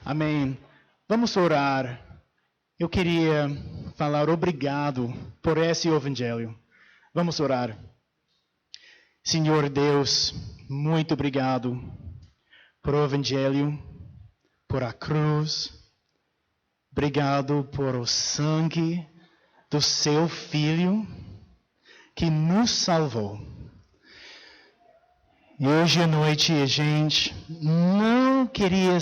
Amém. Vamos orar. Eu queria falar obrigado por esse evangelho. Vamos orar. Senhor Deus, muito obrigado por o evangelho, por a cruz. Obrigado por o sangue do seu Filho que nos salvou. E hoje à noite a gente não queria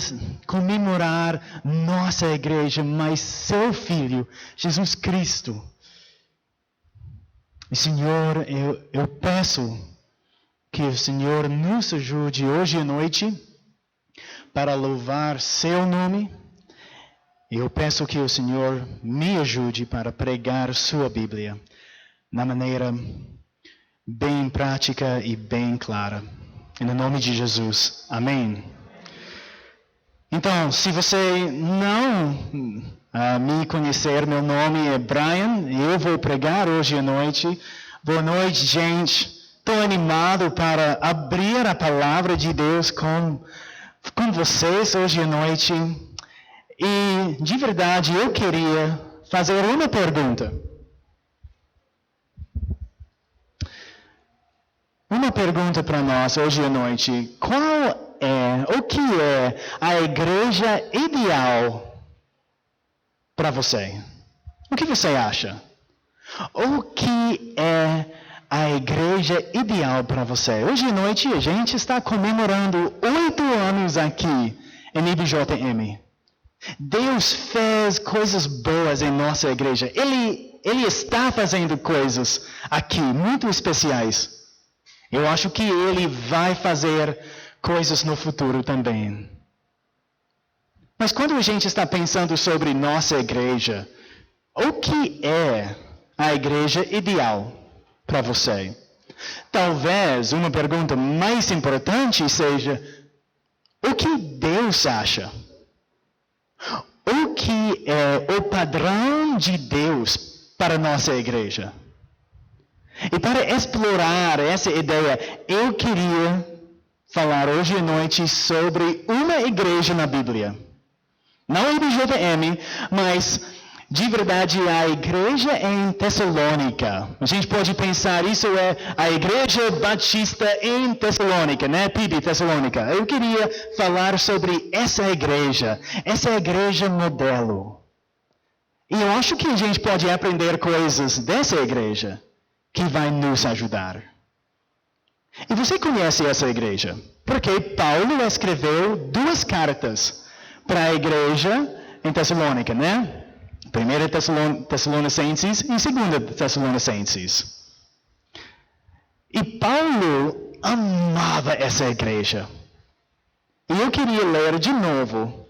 comemorar nossa igreja, mas seu Filho, Jesus Cristo. E Senhor, eu peço que o Senhor nos ajude hoje à noite para louvar seu nome. E eu peço que o Senhor me ajude para pregar sua Bíblia na maneira bem prática e bem clara. Em nome de Jesus. Amém. Então, se você não me conhecer, meu nome é Brian. Eu vou pregar hoje à noite. Boa noite, gente. Estou animado para abrir a palavra de Deus com vocês hoje à noite. E, de verdade, eu queria fazer uma pergunta. Uma pergunta para nós hoje à noite. O que é a igreja ideal para você? O que você acha? O que é a igreja ideal para você? Hoje à noite a gente está comemorando 8 anos aqui em IBJM. Deus fez coisas boas em nossa igreja. Ele está fazendo coisas aqui muito especiais. Eu acho que Ele vai fazer coisas no futuro também. Mas quando a gente está pensando sobre nossa igreja, o que é a igreja ideal para você? Talvez uma pergunta mais importante seja: o que Deus acha? O que é o padrão de Deus para nossa igreja? E para explorar essa ideia, eu queria falar hoje à noite sobre uma igreja na Bíblia. Não a IBJM, mas de verdade a igreja em Tessalônica. A gente pode pensar, isso é a igreja batista em Tessalônica, né? PIB, Tessalônica. Eu queria falar sobre essa igreja modelo. E eu acho que a gente pode aprender coisas dessa igreja que vai nos ajudar. E você conhece essa igreja? Porque Paulo escreveu 2 cartas para a igreja em Tessalônica, né? 1 Tessalonicenses e 2 Tessalonicenses. E Paulo amava essa igreja. E eu queria ler de novo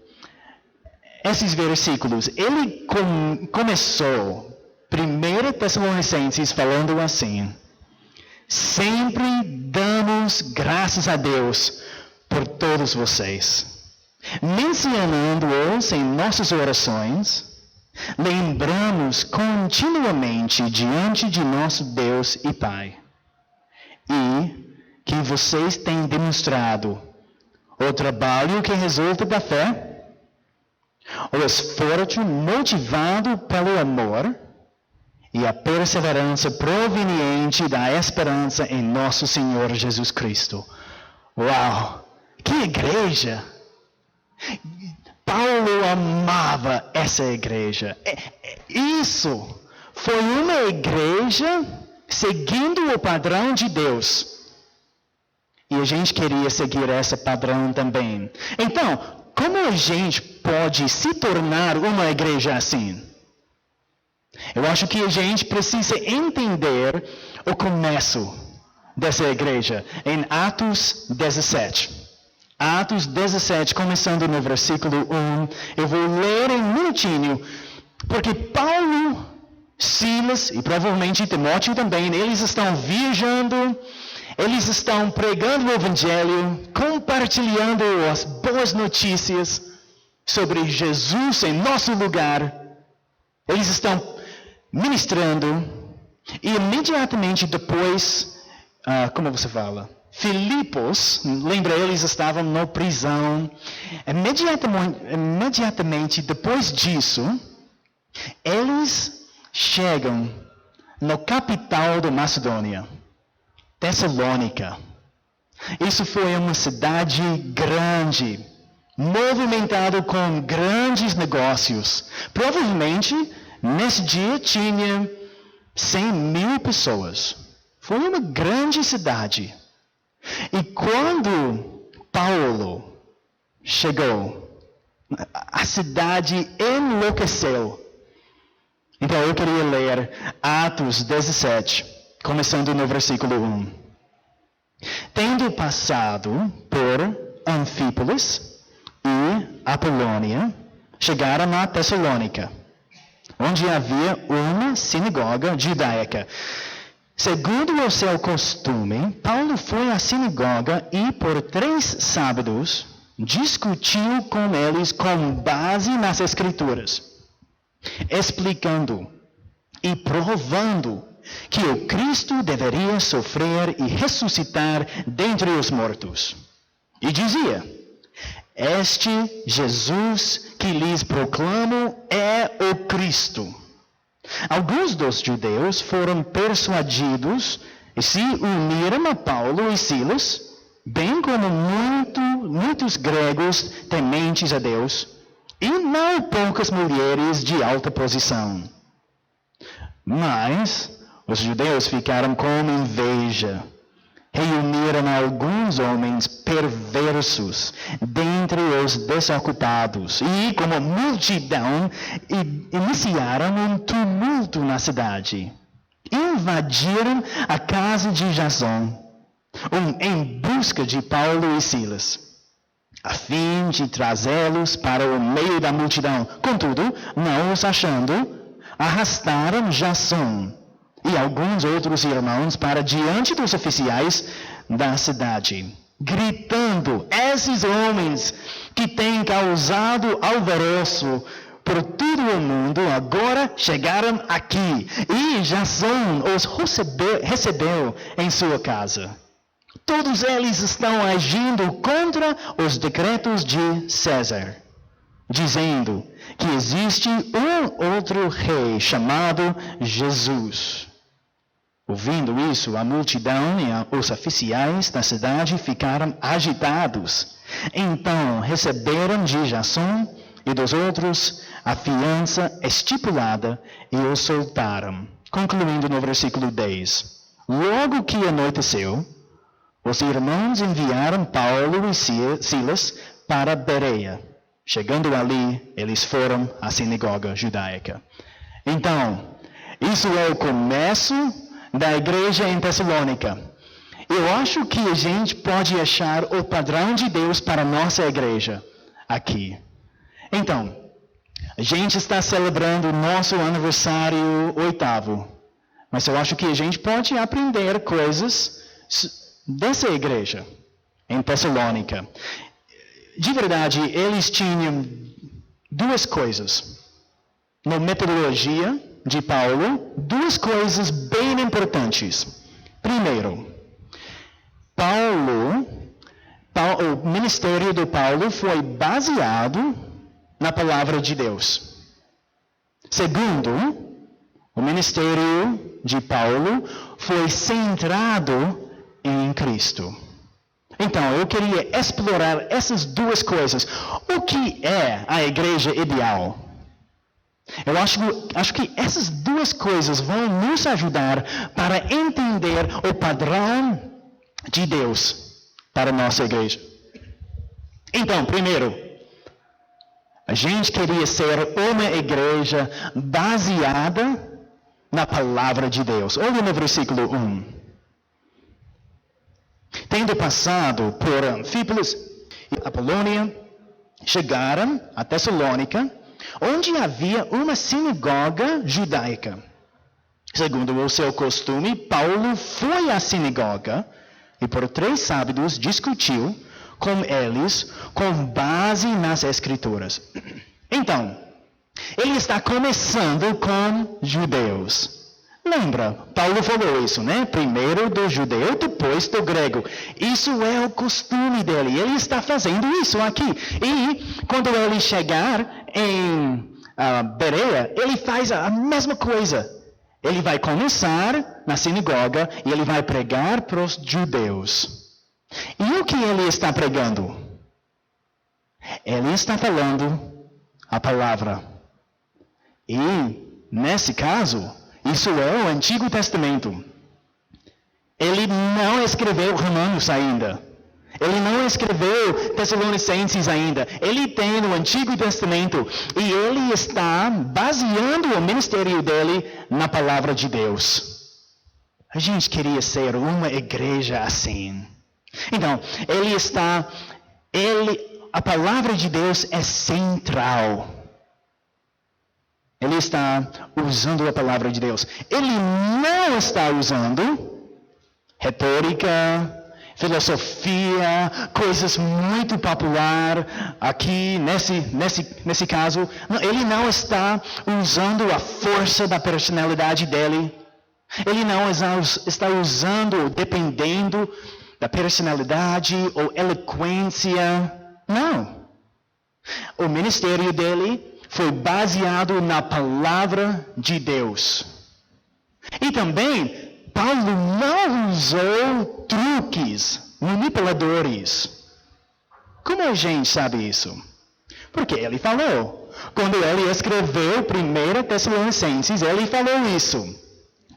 esses versículos. Ele começou 1 Tessalonicenses falando assim: sempre damos graças a Deus por todos vocês, mencionando-os em nossas orações, lembramos continuamente diante de nosso Deus e Pai, e que vocês têm demonstrado o trabalho que resulta da fé, o esforço motivado pelo amor, e a perseverança proveniente da esperança em nosso Senhor Jesus Cristo. Uau! Que igreja! Paulo amava essa igreja. Isso foi uma igreja seguindo o padrão de Deus. E a gente queria seguir esse padrão também. Então, como a gente pode se tornar uma igreja assim? Eu acho que a gente precisa entender o começo dessa igreja em Atos 17. Atos 17, começando no versículo 1. Eu vou ler em um minutinho, porque Paulo, Silas e provavelmente Timóteo também, eles estão viajando, eles estão pregando o evangelho, compartilhando as boas notícias sobre Jesus em nosso lugar. Eles estão ministrando, e imediatamente depois, como você fala? Filipos, lembra, eles estavam na prisão. Imediatamente depois disso, eles chegam na capital da Macedônia, Tessalônica. Isso foi uma cidade grande, movimentada com grandes negócios. Provavelmente, nesse dia tinha 100.000 pessoas. Foi uma grande cidade. E quando Paulo chegou, a cidade enlouqueceu. Então eu queria ler Atos 17, começando no versículo 1. Tendo passado por Anfípolis e Apolônia, chegaram a Tessalônica, onde havia uma sinagoga judaica. Segundo o seu costume, Paulo foi à sinagoga e por 3 sábados discutiu com eles com base nas Escrituras, explicando e provando que o Cristo deveria sofrer e ressuscitar dentre os mortos. E dizia: este Jesus que lhes proclamo é o Cristo. Alguns dos judeus foram persuadidos e se uniram a Paulo e Silas, bem como muitos gregos tementes a Deus, e não poucas mulheres de alta posição. Mas os judeus ficaram com inveja. Reuniram alguns homens perversos dentre os desocupados e, como multidão, iniciaram um tumulto na cidade. Invadiram a casa de Jasão, em busca de Paulo e Silas, a fim de trazê-los para o meio da multidão. Contudo, não os achando, arrastaram Jasão e alguns outros irmãos para diante dos oficiais da cidade, gritando: esses homens que têm causado alvoroço por todo o mundo agora chegaram aqui, e Jasão os recebeu em sua casa. Todos eles estão agindo contra os decretos de César, dizendo que existe um outro rei chamado Jesus. Ouvindo isso, a multidão e os oficiais da cidade ficaram agitados. Então receberam de Jasão e dos outros a fiança estipulada e os soltaram. Concluindo no versículo 10. Logo que anoiteceu, os irmãos enviaram Paulo e Silas para Bereia. Chegando ali, eles foram à sinagoga judaica. Então, isso é o começo da igreja em Tessalônica. Eu acho que a gente pode achar o padrão de Deus para a nossa igreja aqui. Então, a gente está celebrando o nosso aniversário 8º. Mas eu acho que a gente pode aprender coisas dessa igreja em Tessalônica. De verdade, eles tinham 2 coisas. Na metodologia de Paulo, 2 coisas bem importantes. Primeiro, o ministério de Paulo foi baseado na palavra de Deus. Segundo, o ministério de Paulo foi centrado em Cristo. Então, eu queria explorar essas 2 coisas. O que é a igreja ideal? Eu acho que essas 2 coisas vão nos ajudar para entender o padrão de Deus para a nossa igreja. Então, primeiro, a gente queria ser uma igreja baseada na palavra de Deus. Olha no versículo 1. Tendo passado por Anfípolis e Apolônia, chegaram a Tessalônica, onde havia uma sinagoga judaica. Segundo o seu costume, Paulo foi à sinagoga e por 3 sábados discutiu com eles com base nas Escrituras. Então, ele está começando com judeus. Lembra, Paulo falou isso, né? Primeiro do judeu, depois do grego. Isso é o costume dele. Ele está fazendo isso aqui. E quando ele chegar em Bereia, ele faz a mesma coisa. Ele vai começar na sinagoga e ele vai pregar para os judeus. E o que ele está pregando? Ele está falando a palavra. E, nesse caso, isso é o Antigo Testamento. Ele não escreveu Romanos ainda. Ele não escreveu Tessalonicenses ainda. Ele tem o Antigo Testamento e ele está baseando o ministério dele na palavra de Deus. A gente queria ser uma igreja assim. Então, a palavra de Deus é central. Ele está usando a palavra de Deus. Ele não está usando retórica, filosofia, coisas muito populares aqui, nesse caso. Ele não está usando a força da personalidade dele. Ele não está usando, dependendo da personalidade ou eloquência. Não. O ministério dele foi baseado na palavra de Deus. E também, Paulo não usou truques, manipuladores. Como a gente sabe isso? Porque ele falou. Quando ele escreveu 1 Tessalonicenses, ele falou isso.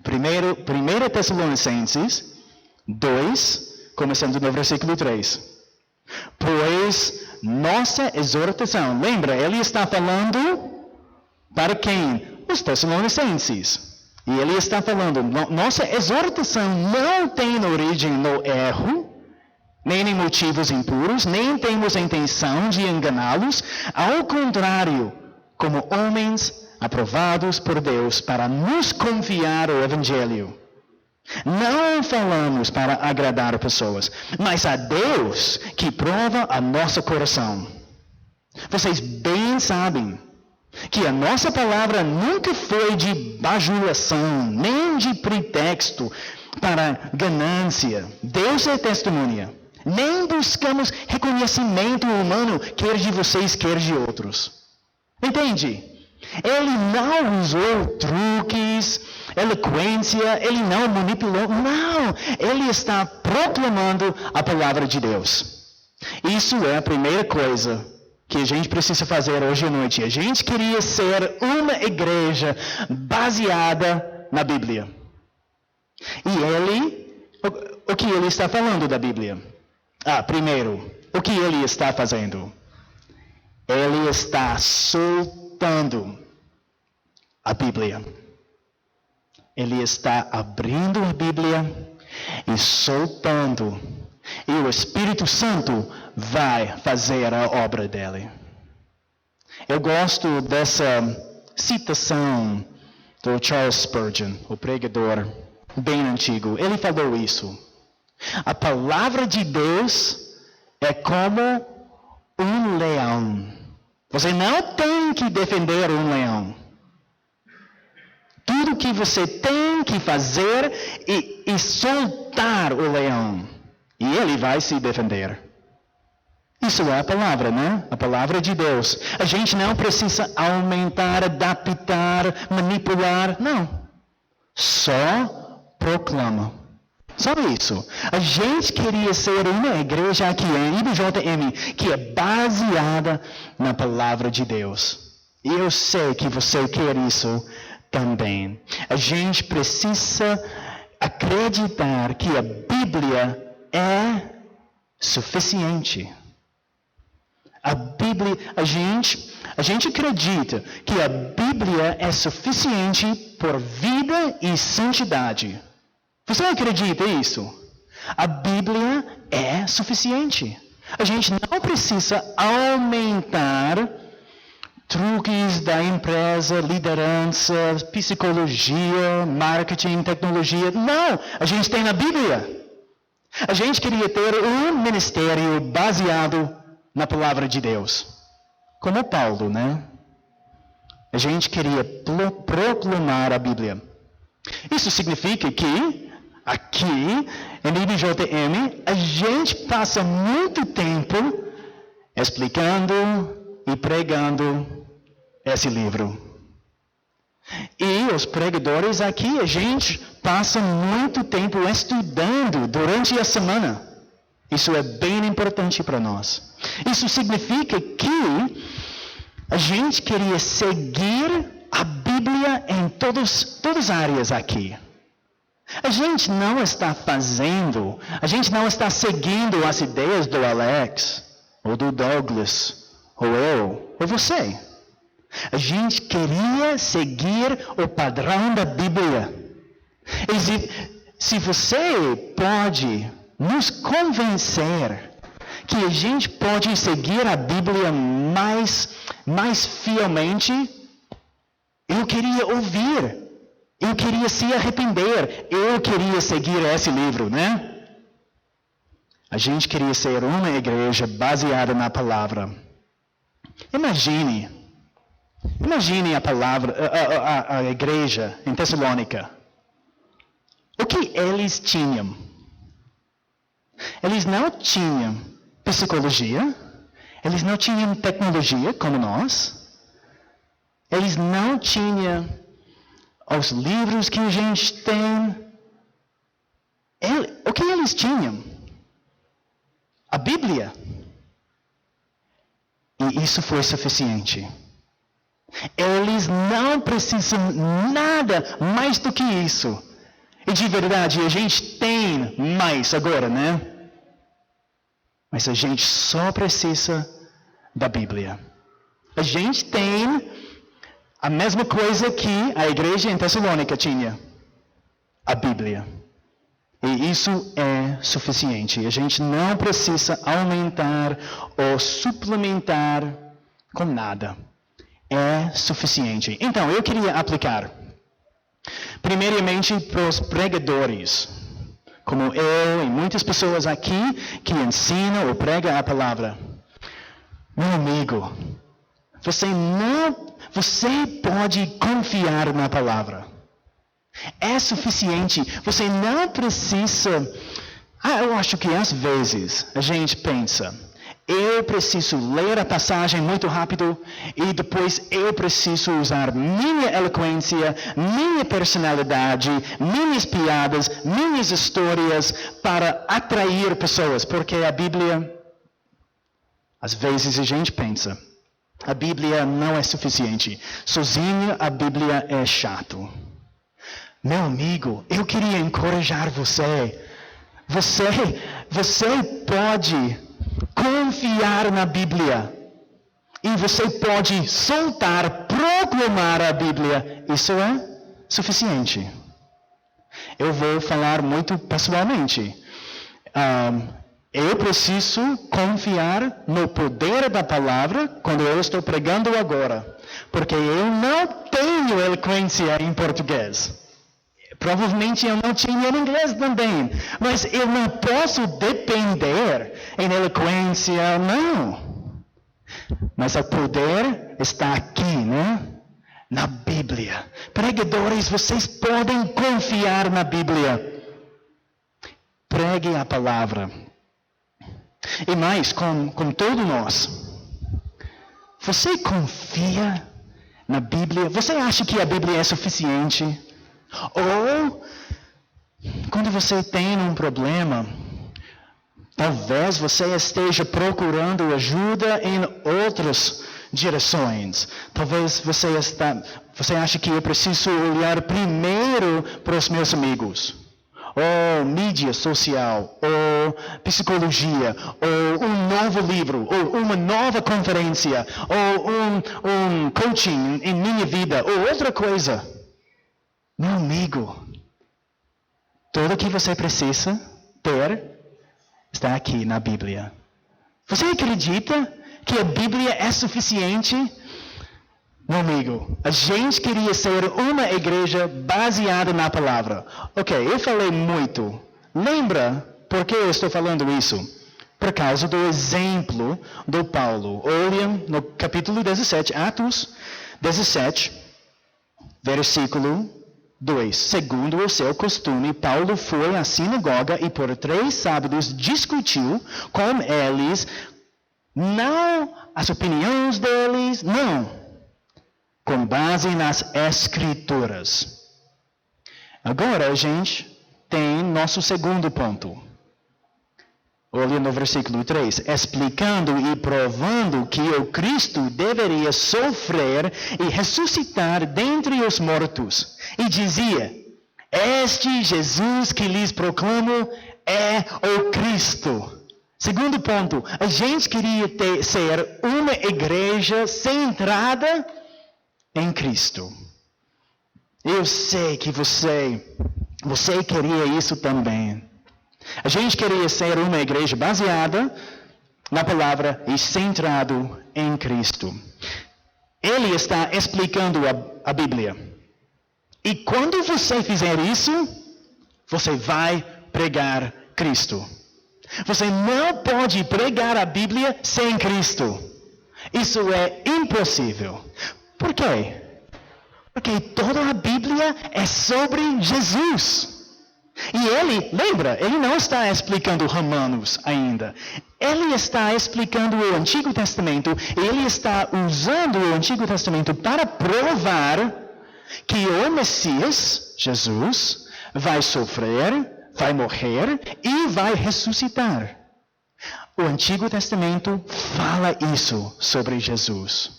1 Tessalonicenses 2, começando no versículo 3. Pois nossa exortação, lembra, ele está falando para quem? Os Tessalonicenses. E ele está falando, nossa exortação não tem origem no erro, nem em motivos impuros, nem temos a intenção de enganá-los. Ao contrário, como homens aprovados por Deus para nos confiar o Evangelho. Não falamos para agradar pessoas, mas a Deus que prova a nosso coração. Vocês bem sabem que a nossa palavra nunca foi de bajulação, nem de pretexto para ganância. Deus é testemunha. Nem buscamos reconhecimento humano, quer de vocês, quer de outros. Entende? Ele não usou truques, eloquência, ele não manipulou. Não! Ele está proclamando a palavra de Deus. Isso é a primeira coisa que a gente precisa fazer hoje à noite. A gente queria ser uma igreja baseada na Bíblia. E o que ele está falando da Bíblia? Primeiro, o que ele está fazendo? Ele está soltando a Bíblia. Ele está abrindo a Bíblia e soltando. E o Espírito Santo vai fazer a obra dele. Eu gosto dessa citação do Charles Spurgeon, o pregador bem antigo. Ele falou isso. A palavra de Deus é como um leão. Você não tem que defender um leão. Tudo que você tem que fazer é soltar o leão. E ele vai se defender. Isso é a palavra, né? A palavra de Deus. A gente não precisa aumentar, adaptar, manipular. Não. Só proclama. Só isso. A gente queria ser uma igreja aqui em IBJM que é baseada na palavra de Deus. E eu sei que você quer isso também. A gente precisa acreditar que a Bíblia é suficiente. A Bíblia, a gente acredita que a Bíblia é suficiente por vida e santidade. Você acredita nisso? A Bíblia é suficiente. A gente não precisa aumentar truques da empresa, liderança, psicologia, marketing, tecnologia. Não, a gente tem na Bíblia. A gente queria ter um ministério baseado na palavra de Deus. Como Paulo, né? A gente queria proclamar a Bíblia. Isso significa que, aqui, em IBJM, a gente passa muito tempo explicando e pregando esse livro. E os pregadores aqui, a gente passa muito tempo estudando durante a semana. Isso é bem importante para nós. Isso significa que a gente queria seguir a Bíblia em todas as áreas aqui. A gente não está seguindo as ideias do Alex, ou do Douglas, ou eu, ou você. A gente queria seguir o padrão da Bíblia. E se você pode nos convencer que a gente pode seguir a Bíblia mais fielmente, eu queria ouvir. Eu queria se arrepender. Eu queria seguir esse livro, né? A gente queria ser uma igreja baseada na palavra. Imagine a palavra, a igreja em Tessalônica. O que eles tinham? Eles não tinham psicologia. Eles não tinham tecnologia como nós. Eles não tinham os livros que a gente tem. O que eles tinham? A Bíblia. E isso foi suficiente. Eles não precisam nada mais do que isso. E de verdade, a gente tem mais agora, né? Mas a gente só precisa da Bíblia. A gente tem a mesma coisa que a igreja em Tessalônica tinha. A Bíblia. E isso é suficiente. A gente não precisa aumentar ou suplementar com nada. É suficiente. Então, eu queria aplicar. Primeiramente, para os pregadores. Como eu e muitas pessoas aqui que ensinam ou pregam a palavra. Meu amigo, você pode confiar na palavra. É suficiente. Você não precisa. Eu acho que às vezes a gente pensa, eu preciso ler a passagem muito rápido e depois eu preciso usar minha eloquência, minha personalidade, minhas piadas, minhas histórias para atrair pessoas. Porque a Bíblia, às vezes a gente pensa, a Bíblia não é suficiente. Sozinha a Bíblia é chato. Meu amigo, eu queria encorajar você. Você pode confiar na Bíblia. E você pode soltar, proclamar a Bíblia. Isso é suficiente. Eu vou falar muito pessoalmente. Eu preciso confiar no poder da palavra quando eu estou pregando agora. Porque eu não tenho eloquência em português. Provavelmente eu não tinha em inglês também. Mas eu não posso depender em eloquência, não. Mas o poder está aqui, né? Na Bíblia. Pregadores, vocês podem confiar na Bíblia. Pregue a palavra. E mais, com todos nós. Você confia na Bíblia? Você acha que a Bíblia é suficiente? Ou, quando você tem um problema, talvez você esteja procurando ajuda em outras direções. Talvez você acha que eu preciso olhar primeiro para os meus amigos. Ou mídia social, ou psicologia, ou um novo livro, ou uma nova conferência, ou um coaching em minha vida, ou outra coisa. Meu amigo, tudo o que você precisa ter está aqui na Bíblia. Você acredita que a Bíblia é suficiente? Meu amigo, a gente queria ser uma igreja baseada na palavra. Ok, eu falei muito. Lembra por que eu estou falando isso? Por causa do exemplo do Paulo. Olha no capítulo 17, Atos 17, versículo 2. Segundo o seu costume, Paulo foi à sinagoga e por 3 sábados discutiu com eles, não as opiniões deles, não, com base nas Escrituras. Agora a gente tem nosso segundo ponto. Olha no versículo 3. Explicando e provando que o Cristo deveria sofrer e ressuscitar dentre os mortos. E dizia, este Jesus que lhes proclamo é o Cristo. Segundo ponto, a gente queria ser uma igreja centrada em Cristo. Eu sei que você queria isso também. A gente queria ser uma igreja baseada na palavra e centrado em Cristo. Ele está explicando a Bíblia. E quando você fizer isso, você vai pregar Cristo. Você não pode pregar a Bíblia sem Cristo. Isso é impossível. Por quê? Porque toda a Bíblia é sobre Jesus. E ele, lembra, ele não está explicando Romanos ainda. Ele está explicando o Antigo Testamento. Ele está usando o Antigo Testamento para provar que o Messias, Jesus, vai sofrer, vai morrer e vai ressuscitar. O Antigo Testamento fala isso sobre Jesus.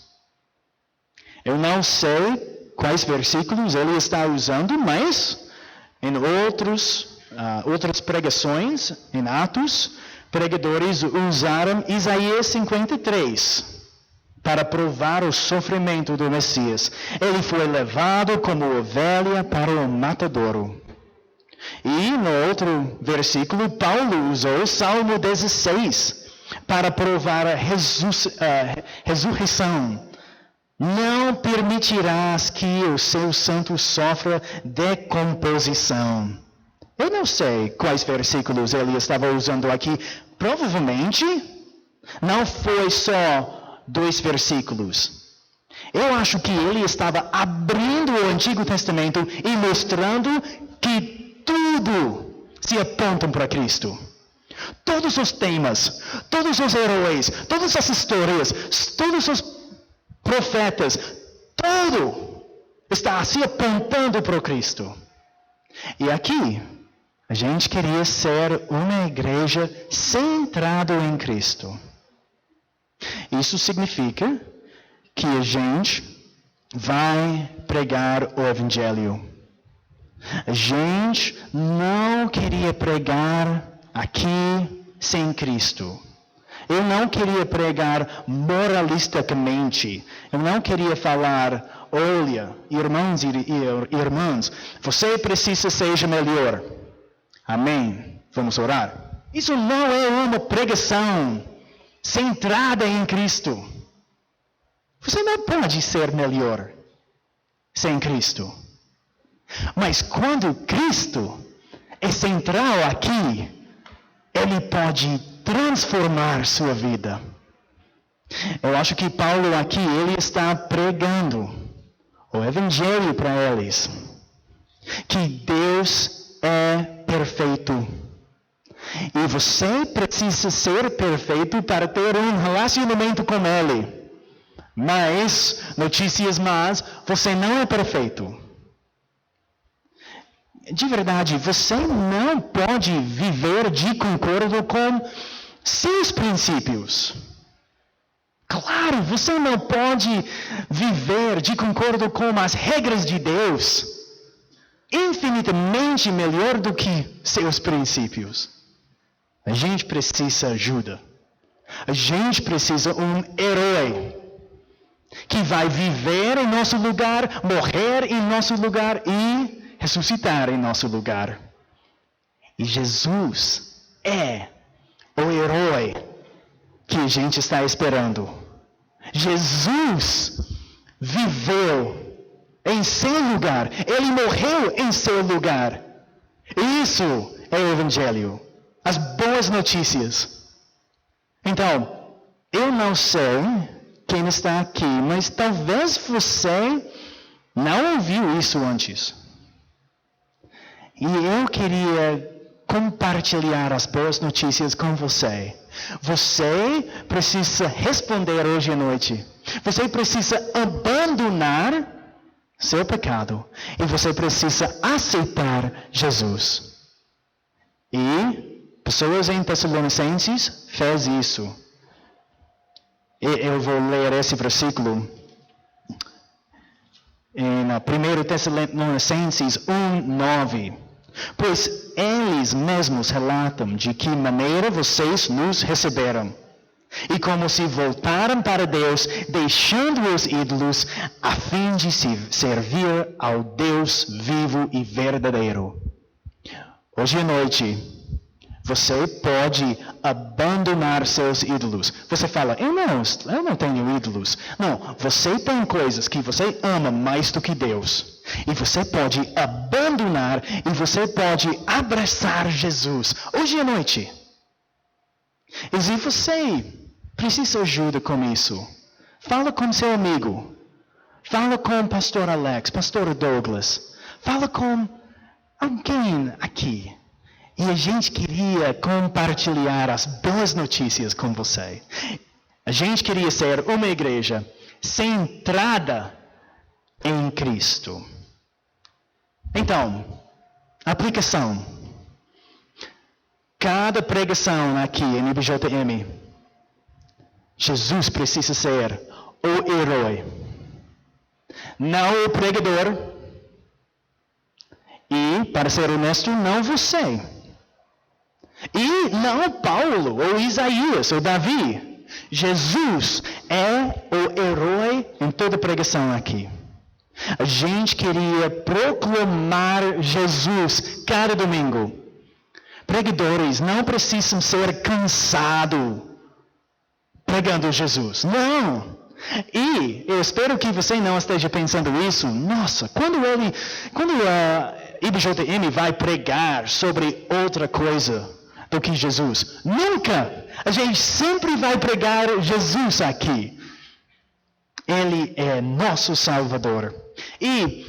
Eu não sei quais versículos ele está usando, mas em outras pregações, em Atos, pregadores usaram Isaías 53 para provar o sofrimento do Messias. Ele foi levado como ovelha para o matadouro. E no outro versículo, Paulo usou Salmo 16 para provar a ressurreição. Não permitirás que o seu santo sofra decomposição. Eu não sei quais versículos ele estava usando aqui. Provavelmente não foi só 2 versículos. Eu acho que ele estava abrindo o Antigo Testamento e mostrando que tudo se aponta para Cristo. Todos os temas, todos os heróis, todas as histórias, todos os profetas, tudo está se apontando para o Cristo. E aqui, a gente queria ser uma igreja centrada em Cristo. Isso significa que a gente vai pregar o Evangelho. A gente não queria pregar aqui sem Cristo. Eu não queria pregar moralisticamente. Eu não queria falar, olha, irmãos e irmãs, você precisa ser melhor. Amém. Vamos orar. Isso não é uma pregação centrada em Cristo. Você não pode ser melhor sem Cristo. Mas quando Cristo é central aqui, Ele pode transformar sua vida. Eu acho que Paulo aqui, ele está pregando o Evangelho para eles. Que Deus é perfeito. E você precisa ser perfeito para ter um relacionamento com Ele. Mas, notícias más, você não é perfeito. De verdade, você não pode viver de acordo com seus princípios. Claro, você não pode viver de acordo com as regras de Deus. Infinitamente melhor do que seus princípios. A gente precisa de ajuda. A gente precisa de um herói que vai viver em nosso lugar, morrer em nosso lugar e ressuscitar em nosso lugar. E Jesus é o herói que a gente está esperando. Jesus viveu em seu lugar. Ele morreu em seu lugar. Isso é o Evangelho. As boas notícias. Então, eu não sei quem está aqui, mas talvez você não ouviu isso antes. E eu queria compartilhar as boas notícias com você. Você precisa responder hoje à noite. Você precisa abandonar seu pecado. E você precisa aceitar Jesus. E pessoas em Tessalonicenses fez isso. E eu vou ler esse versículo em 1 Tessalonicenses 1:9. Pois eles mesmos relatam de que maneira vocês nos receberam, e como se voltaram para Deus, deixando os ídolos, a fim de se servir ao Deus vivo e verdadeiro. Hoje à noite, você pode abandonar seus ídolos. Você fala, eu não tenho ídolos. Não, você tem coisas que você ama mais do que Deus. E você pode abandonar e você pode abraçar Jesus hoje à noite. E se você precisa de ajuda com isso, fala com seu amigo. Fala com o pastor Alex, pastor Douglas. Fala com alguém aqui. E a gente queria compartilhar as boas notícias com você. A gente queria ser uma igreja centrada em Cristo. Então, aplicação. Cada pregação aqui em IBJM, Jesus precisa ser o herói, não o pregador. E, para ser honesto, não você. E não Paulo, ou Isaías, ou Davi. Jesus é o herói em toda pregação aqui. A gente queria proclamar Jesus cada domingo. Pregadores não precisam ser cansados pregando Jesus. Não! E eu espero que você não esteja pensando isso. Nossa, quando a IBJM vai pregar sobre outra coisa do que Jesus? Nunca! A gente sempre vai pregar Jesus aqui. Ele é nosso Salvador. E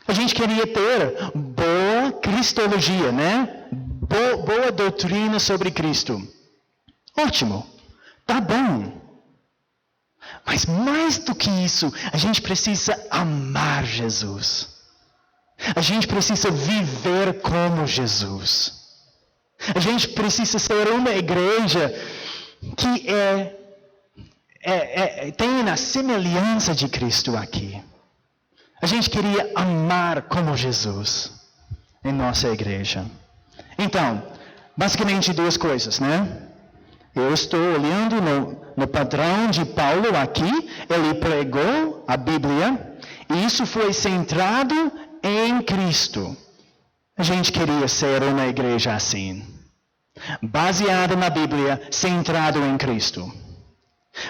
a gente queria ter boa cristologia, né? Boa doutrina sobre Cristo. Ótimo. Tá bom. Mas mais do que isso, a gente precisa amar Jesus. A gente precisa viver como Jesus. A gente precisa ser uma igreja que tem a semelhança de Cristo aqui. A gente queria amar como Jesus em nossa igreja. Então, basicamente duas coisas, né? Eu estou olhando no padrão de Paulo aqui. Ele pregou a Bíblia e isso foi centrado em Cristo. A gente queria ser uma igreja assim, baseada na Bíblia, centrado em Cristo.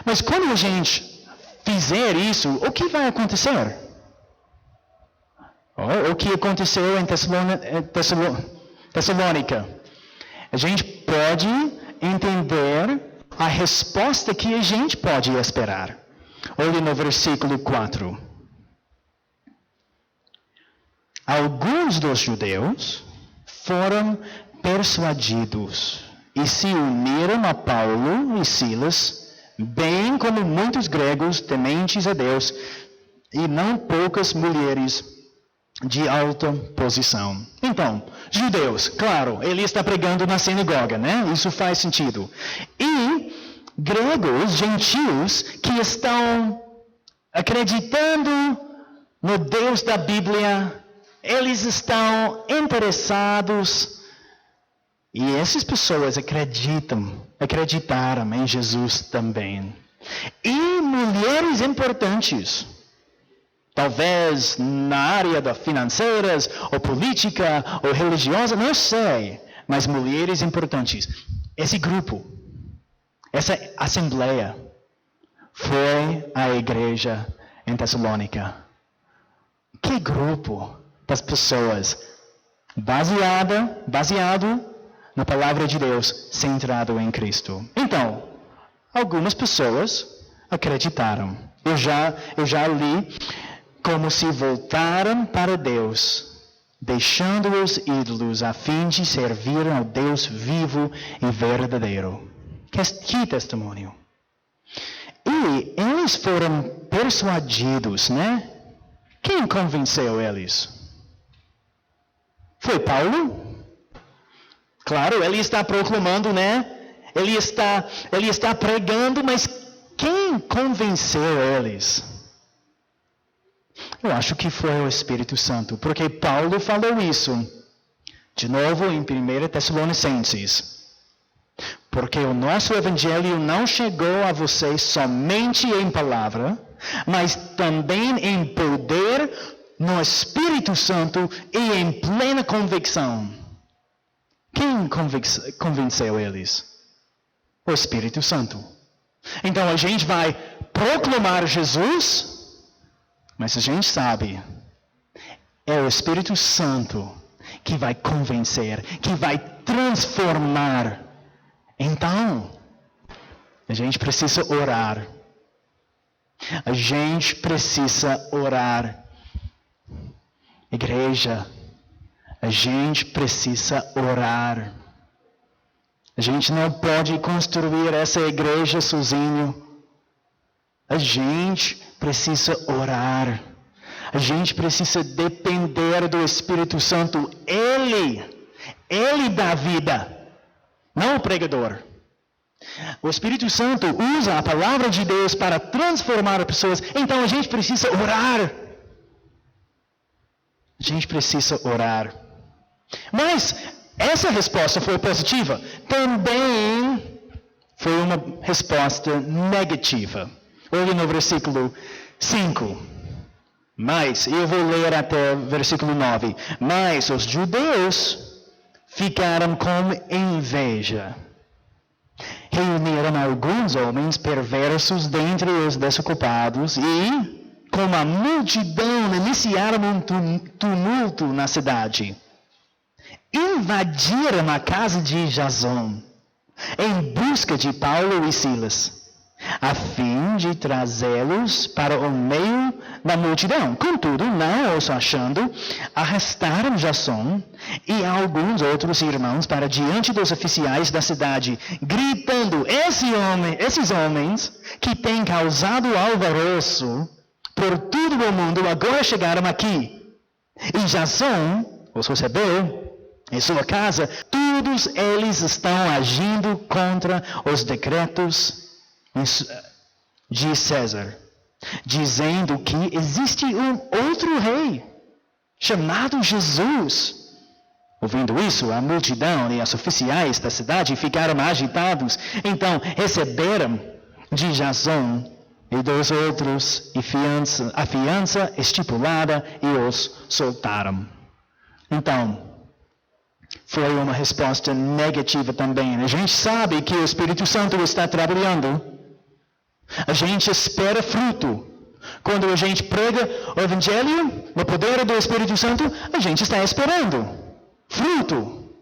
Mas quando a gente fizer isso, o que vai acontecer? O que aconteceu em Tessalônica? A gente pode entender a resposta que a gente pode esperar. Olhe no versículo 4. Alguns dos judeus foram persuadidos e se uniram a Paulo e Silas, bem como muitos gregos tementes a Deus e não poucas mulheres de alta posição. Então, judeus, claro, ele está pregando na sinagoga, né? Isso faz sentido. E gregos, gentios, que estão acreditando no Deus da Bíblia, eles estão interessados. E essas pessoas acreditaram em Jesus também. E mulheres importantes, talvez na área das financeiras, ou política, ou religiosa, não sei. Mas mulheres importantes. Esse grupo, essa assembleia, foi a igreja em Tessalônica. Que grupo das pessoas baseado na palavra de Deus, centrado em Cristo. Então, algumas pessoas acreditaram. Eu já li como se voltaram para Deus deixando os ídolos a fim de servir ao Deus vivo e verdadeiro. Que testemunho! E eles foram persuadidos, né? Quem convenceu eles? Foi Paulo? Claro, ele está proclamando, né? Ele está pregando, mas quem convenceu eles? Eu acho que foi o Espírito Santo, porque Paulo falou isso, de novo em 1 Tessalonicenses. Porque o nosso evangelho não chegou a vocês somente em palavra, mas também em poder, no Espírito Santo e em plena convicção. Quem convenceu eles? O Espírito Santo. Então a gente vai proclamar Jesus, mas a gente sabe, é o Espírito Santo que vai convencer, que vai transformar. Então, a gente precisa orar. A gente precisa orar. Igreja, a gente precisa orar. A gente não pode construir essa igreja sozinho. A gente precisa orar. A gente precisa depender do Espírito Santo. Ele dá vida. Não o pregador. O Espírito Santo usa a palavra de Deus para transformar as pessoas. Então a gente precisa orar. A gente precisa orar. Mas essa resposta foi positiva. Também foi uma resposta negativa. Olhe no versículo 5. Mas, eu vou ler até o versículo 9. Mas os judeus ficaram com inveja. Reuniram alguns homens perversos dentre os desocupados e, com a multidão, iniciaram um tumulto na cidade. Invadiram a casa de Jasón em busca de Paulo e Silas, a fim de trazê-los para o meio da multidão. Contudo, não os achando, arrestaram Jasón e alguns outros irmãos para diante dos oficiais da cidade, gritando: esses homens que têm causado alvoroço por todo o mundo agora chegaram aqui. E Jasón os recebeu em sua casa. Todos eles estão agindo contra os decretos de César, dizendo que existe um outro rei, chamado Jesus. Ouvindo isso, a multidão e os oficiais da cidade ficaram agitados. Então receberam de Jasón e dos outros a fiança estipulada e os soltaram. Então, foi uma resposta negativa também. A gente sabe que o Espírito Santo está trabalhando. A gente espera fruto. Quando a gente prega o Evangelho, no poder do Espírito Santo, a gente está esperando fruto.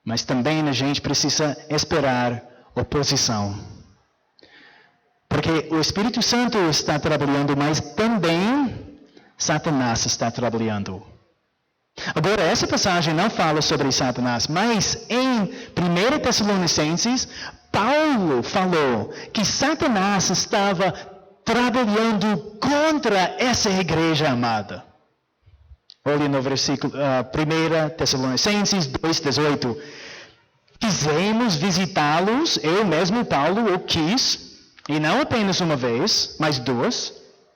Mas também a gente precisa esperar oposição. Porque o Espírito Santo está trabalhando, mas também Satanás está trabalhando. Agora, essa passagem não fala sobre Satanás, mas em 1 Tessalonicenses, Paulo falou que Satanás estava trabalhando contra essa igreja amada. Olhe no versículo 1 Tessalonicenses 2,18. Quisemos visitá-los, eu mesmo, Paulo, o quis, e não apenas uma vez, mas duas.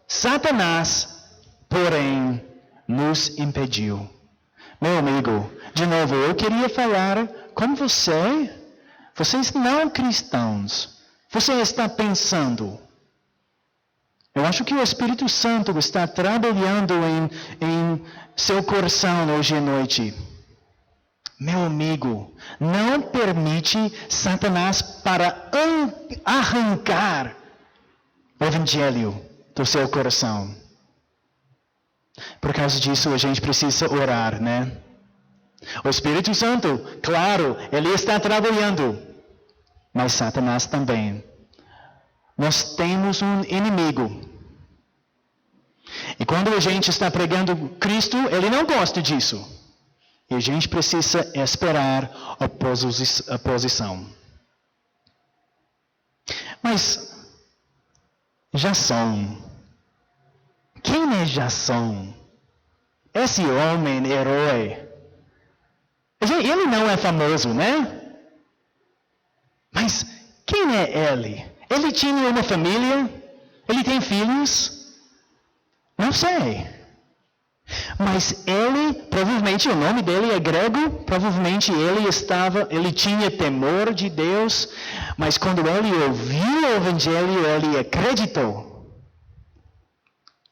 Satanás, porém, nos impediu. Meu amigo, de novo, eu queria falar com você. Vocês não cristãos, você está pensando. Eu acho que o Espírito Santo está trabalhando em seu coração hoje à noite. Meu amigo, não permite Satanás para arrancar o Evangelho do seu coração. Por causa disso, a gente precisa orar, né? O Espírito Santo, claro, ele está trabalhando. Mas Satanás também. Nós temos um inimigo. E quando a gente está pregando Cristo, Ele não gosta disso. E a gente precisa esperar a oposição. Mas, Jasson. Quem é Jasson? Esse homem, herói. Ele não é famoso, né? Mas, quem é ele? Ele tinha uma família? Ele tem filhos? Não sei. Mas ele, provavelmente o nome dele é grego, provavelmente ele tinha temor de Deus, mas quando ele ouviu o evangelho, ele acreditou.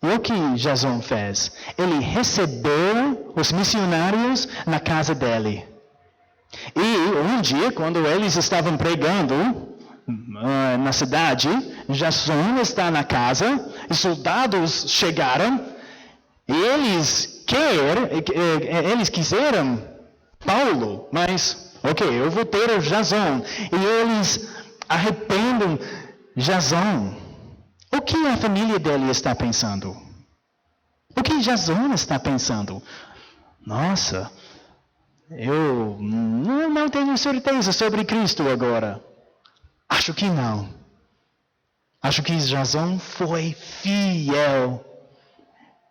E o que Jasson fez? Ele recebeu os missionários na casa dele. E um dia, quando eles estavam pregando na cidade, Jasson está na casa, e soldados chegaram, e eles quiseram Paulo, mas, eu vou ter o Jasson. E eles arrependem Jasson. O que a família dele está pensando? O que Jasson está pensando? Nossa, eu não tenho certeza sobre Cristo agora. Acho que não. Acho que Jasson foi fiel.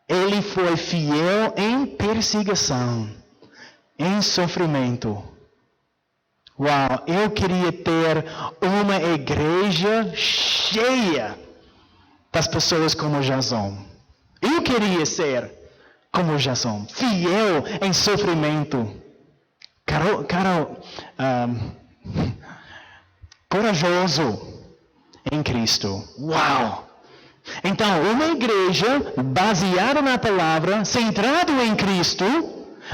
Ele foi fiel em perseguição, em sofrimento. Uau, eu queria ter uma igreja cheia das pessoas como Jasson. Eu queria ser como Jasson, fiel em sofrimento. Corajoso em Cristo. Uau! Então, uma igreja baseada na palavra, centrada em Cristo,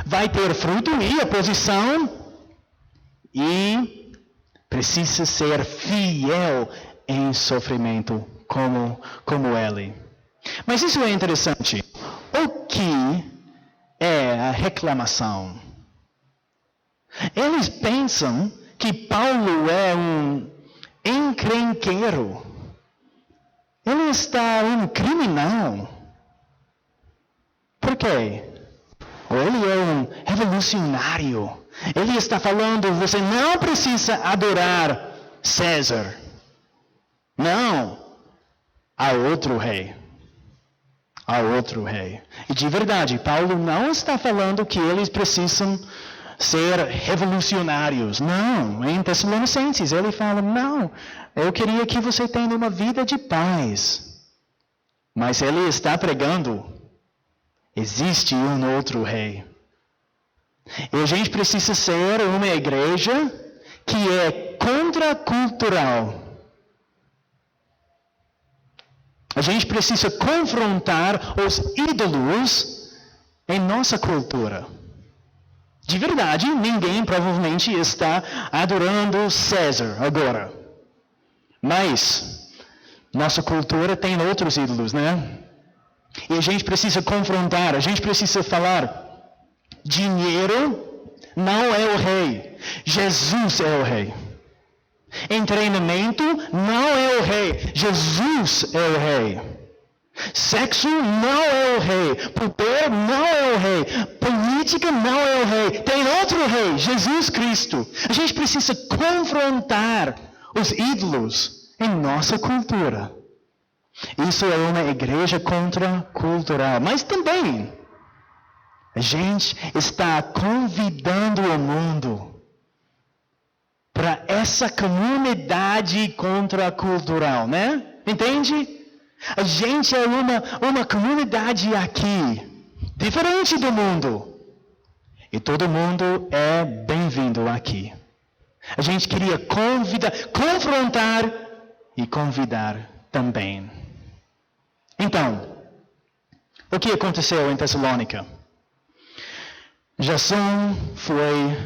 vai ter fruto e oposição e precisa ser fiel em sofrimento como ele. Mas isso é interessante. O que é a reclamação? Eles pensam que Paulo é um encrenqueiro. Ele está um criminal. Por quê? Ou ele é um revolucionário. Ele está falando, você não precisa adorar César. Não. Há outro rei. Há outro rei. E de verdade, Paulo não está falando que eles precisam ser revolucionários. Não, em Tessalonicenses ele fala, não, eu queria que você tenha uma vida de paz. Mas ele está pregando, existe um outro rei. E a gente precisa ser uma igreja que é contracultural. A gente precisa confrontar os ídolos em nossa cultura. De verdade, ninguém provavelmente está adorando César agora. Mas nossa cultura tem outros ídolos, né? E a gente precisa confrontar, a gente precisa falar: dinheiro não é o rei, Jesus é o rei. Em treinamento não é o rei, Jesus é o rei. Sexo não é o rei, poder não é o rei, política não é o rei, tem outro rei, Jesus Cristo. A gente precisa confrontar os ídolos em nossa cultura. Isso é uma igreja contracultural, mas também a gente está convidando o mundo para essa comunidade contracultural, né? Entende? A gente é uma comunidade aqui, diferente do mundo. E todo mundo é bem-vindo aqui. A gente queria confrontar e convidar também. Então, o que aconteceu em Tessalônica? Jasson foi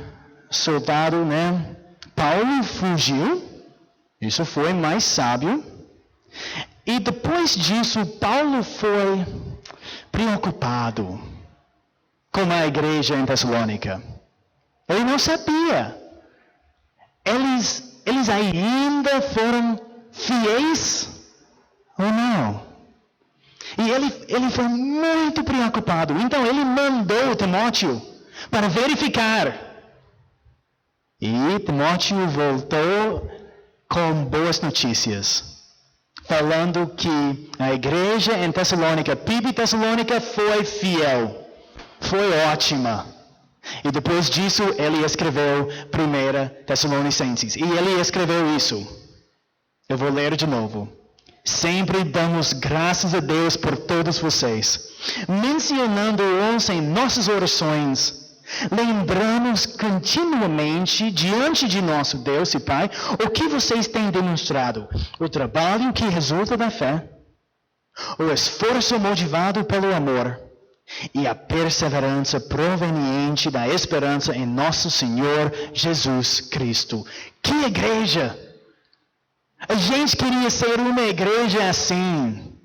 soltado, né? Paulo fugiu. Isso foi mais sábio. E depois disso, Paulo foi preocupado com a igreja em Tessalônica. Ele não sabia. Eles ainda foram fiéis ou não? E E ele foi muito preocupado. Então ele mandou Timóteo para verificar. E Timóteo voltou com boas notícias, falando que a igreja em Tessalônica, PIB Tessalônica, foi fiel, foi ótima. E depois disso, ele escreveu 1 Tessalonicenses. E ele escreveu isso. Eu vou ler de novo. Sempre damos graças a Deus por todos vocês, mencionando-os em nossas orações. Lembramos continuamente diante de nosso Deus e Pai o que vocês têm demonstrado, o trabalho que resulta da fé, o esforço motivado pelo amor e a perseverança proveniente da esperança em nosso Senhor Jesus Cristo. Que igreja! A gente queria ser uma igreja assim.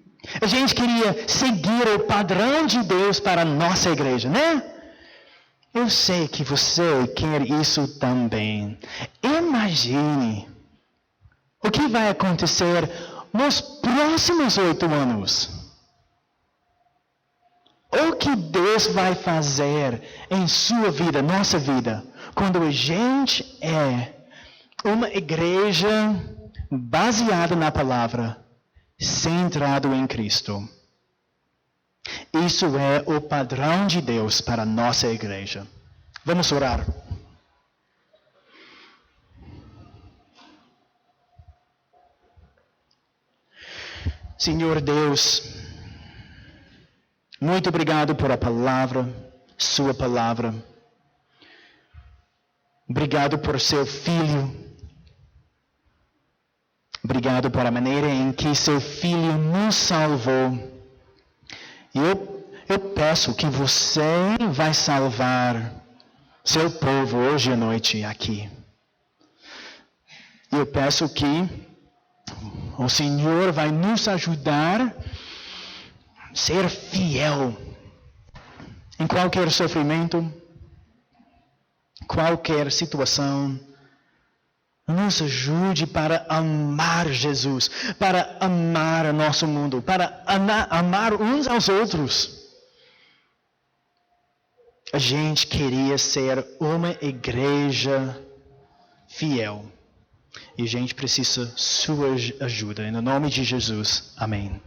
A gente queria seguir o padrão de Deus para a nossa igreja, né? Eu sei que você quer isso também. Imagine o que vai acontecer nos próximos 8 anos. O que Deus vai fazer em sua vida, nossa vida, quando a gente é uma igreja baseada na palavra, centrado em Cristo. Isso é o padrão de Deus para a nossa igreja. Vamos orar. Senhor Deus, muito obrigado por a palavra, sua palavra. Obrigado por seu filho. Obrigado por a maneira em que seu filho nos salvou. E eu peço que você vai salvar seu povo hoje à noite aqui. Eu peço que o Senhor vai nos ajudar a ser fiel em qualquer sofrimento, qualquer situação. Nos ajude para amar Jesus, para amar o nosso mundo, para amar uns aos outros. A gente queria ser uma igreja fiel. E a gente precisa sua ajuda. Em nome de Jesus. Amém.